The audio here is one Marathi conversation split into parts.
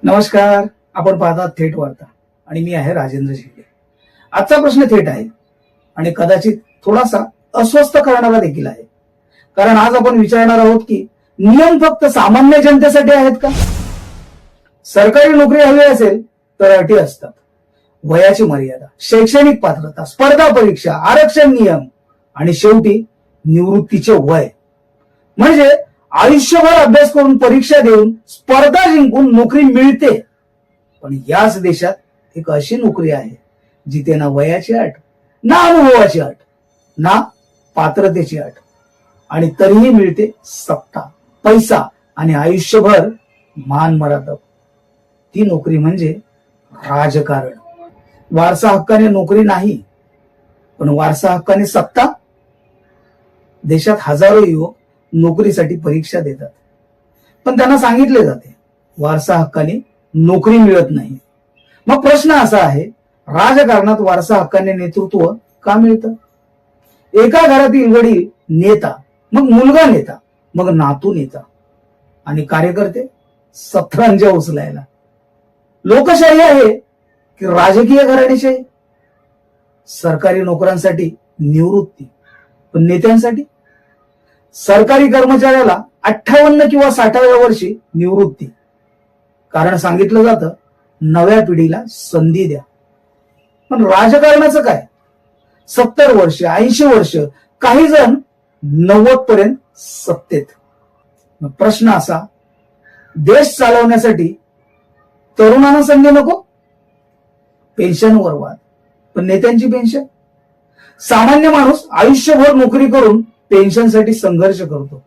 नमस्कार. आपण पाहतात थेट वार्ता आणि मी आहे राजेंद्र शिंदे. आजचा प्रश्न थेट आहे आणि कदाचित थोडासा अस्वस्थ करणारा देखील आहे. कारण आज आपण विचारणार आहोत की नियम फक्त सामान्य जनतेसाठी आहेत का? सरकारी नोकरी हवी असेल तर अटी असतात. वयाची मर्यादा, शैक्षणिक पात्रता, स्पर्धा परीक्षा, आरक्षण नियम आणि शेवटी निवृत्तीचे वय. म्हणजे आयुष्यभर अभ्यास करून परीक्षा देऊन स्पर्धा जिंकून नोकरी मिळते. पण याच देशात एक अशी नोकरी आहे जिथे ना वयाची अट, ना अनुभवाची अट, ना पात्रतेची अट, आणि तरीही मिळते सत्ता, पैसा आणि आयुष्यभर मान मरातब. ती नोकरी म्हणजे राजकारण. वारसा हक्काने नोकरी नाही, पण वारसा हक्काने सत्ता. देशात हजारो युवक नोकरीसाठी परीक्षा देतात, पण त्यांना सांगितले जाते वारसा हक्काने नोकरी मिळत नाही. मग प्रश्न असा आहे, राजकारणात वारसा हक्काने नेतृत्व का मिळतं? एका घरातील वडील नेता, मग मुलगा नेता, मग नातू नेता आणि कार्यकर्ते सतरंजा उचलायला. लोकशाही आहे की राजकीय घराणेशाही? सरकारी नोकरांसाठी निवृत्ती, पण नेत्यांसाठी? सरकारी कर्मचाऱ्याला 58 किंवा 60व्या वर्षी निवृत्ती. कारण सांगितलं जातं नव्या पिढीला संधी द्या. पण राजकारणाचं काय? 70 वर्ष, 80 वर्ष, काही जण 90 पर्यंत सत्तेत. मग प्रश्न असा, देश चालवण्यासाठी तरुणांना संधी नको? पेन्शनवर वाद, पण नेत्यांची पेन्शन? सामान्य माणूस आयुष्यभर नोकरी करून पेन्शनसाठी संघर्ष करतो.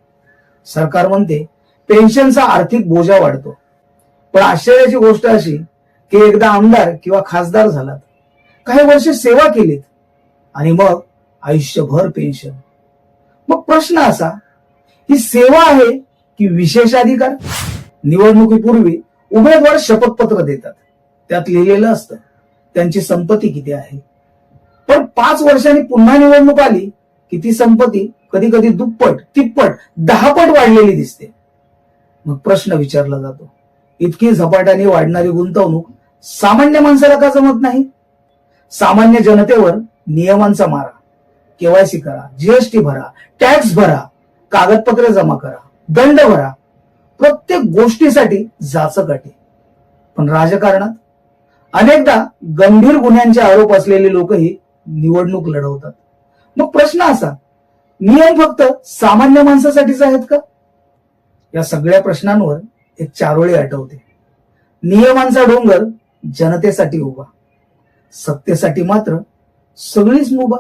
सरकार म्हणते पेन्शनचा आर्थिक बोजा वाढतो. पण आश्चर्याची गोष्ट अशी की एकदा आमदार किंवा खासदार झालात, काही वर्ष सेवा केलीत आणि मग आयुष्यभर पेन्शन. मग प्रश्न असा, ही सेवा आहे की विशेषाधिकार? निवडणुकीपूर्वी उमेदवार शपथपत्र देतात. त्यात लिहिलेलं असतं त्यांची संपत्ती किती आहे. पण 5 वर्षांनी पुन्हा निवडणूक आली की ती संपत्ती कधी कधी दुप्पट, तिप्पट, 10 पट वाढलेली दिसते. मग प्रश्न विचारला जातो, इतकी झपाट्याने वाढणारी गुंतवणूक सामान्य माणसाला का जमत नाही? सामान्य जनतेवर नियमांचा मारा. केवायसी करा, जीएसटी भरा, टॅक्स भरा, कागदपत्रे जमा करा, दंड भरा, प्रत्येक गोष्टीसाठी जाचक. पण राजकारणात अनेकदा गंभीर गुन्ह्यांचे आरोप असलेले लोकही निवडणूक लढवतात. मग प्रश्न असा, नियम फक्त सामान्य माणसासाठीच आहेत का? या सगळ्या प्रश्नांवर एक चारोळी आठवते. नियमांचा डोंगर जनतेसाठी उभा, सत्तेसाठी मात्र सगळीच मुभा.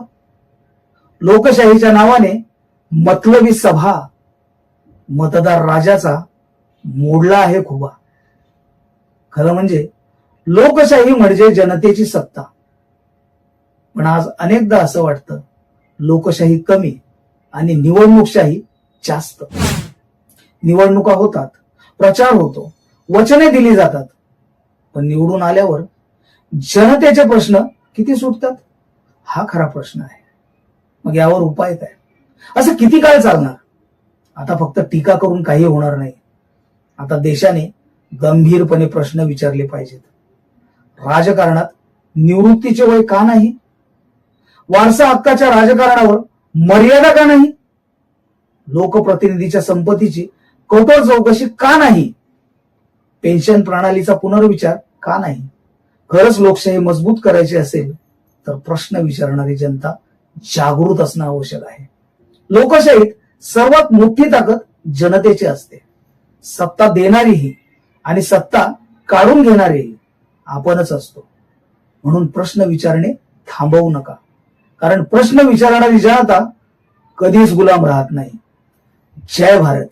लोकशाहीच्या नावाने मतलबी सभा, मतदार राजाचा मोडला आहे खुबा. खरं म्हणजे लोकशाही म्हणजे जनतेची सत्ता. पण आज अनेकदा असं वाटतं लोकशाही कमी आणि निवडणूकशाही जास्त. निवडणुका होतात, प्रचार होतो, वचने दिली जातात, पण निवडून आल्यावर जनतेचे प्रश्न किती सुटतात? हा खरा प्रश्न आहे. मग यावर उपाय काय? असं किती काळ चालणार? आता फक्त टीका करून काही होणार नाही. आता देशाने गंभीरपणे प्रश्न विचारले पाहिजेत. राजकारणात निवृत्तीचे वय का नाही? वारसा हक्काच्या राजकारणावर मर्यादा का नाही? लोकप्रतिनिधीच्या संपत्तीची कठोर चौकशी का नाही? पेन्शन प्रणालीचा पुनर्विचार का नाही? खरंच लोकशाही मजबूत करायची असेल तर प्रश्न विचारणारी जनता जागृत असणं आवश्यक आहे. लोकशाहीत सर्वात मोठी ताकद जनतेची असते. सत्ता देणारीही आणि सत्ता काढून घेणारीही आपणच असतो. म्हणून प्रश्न विचारणे थांबवू नका. कारण प्रश्न विचारणारी जनता कधीच गुलाम राहत नाही. जय भारत.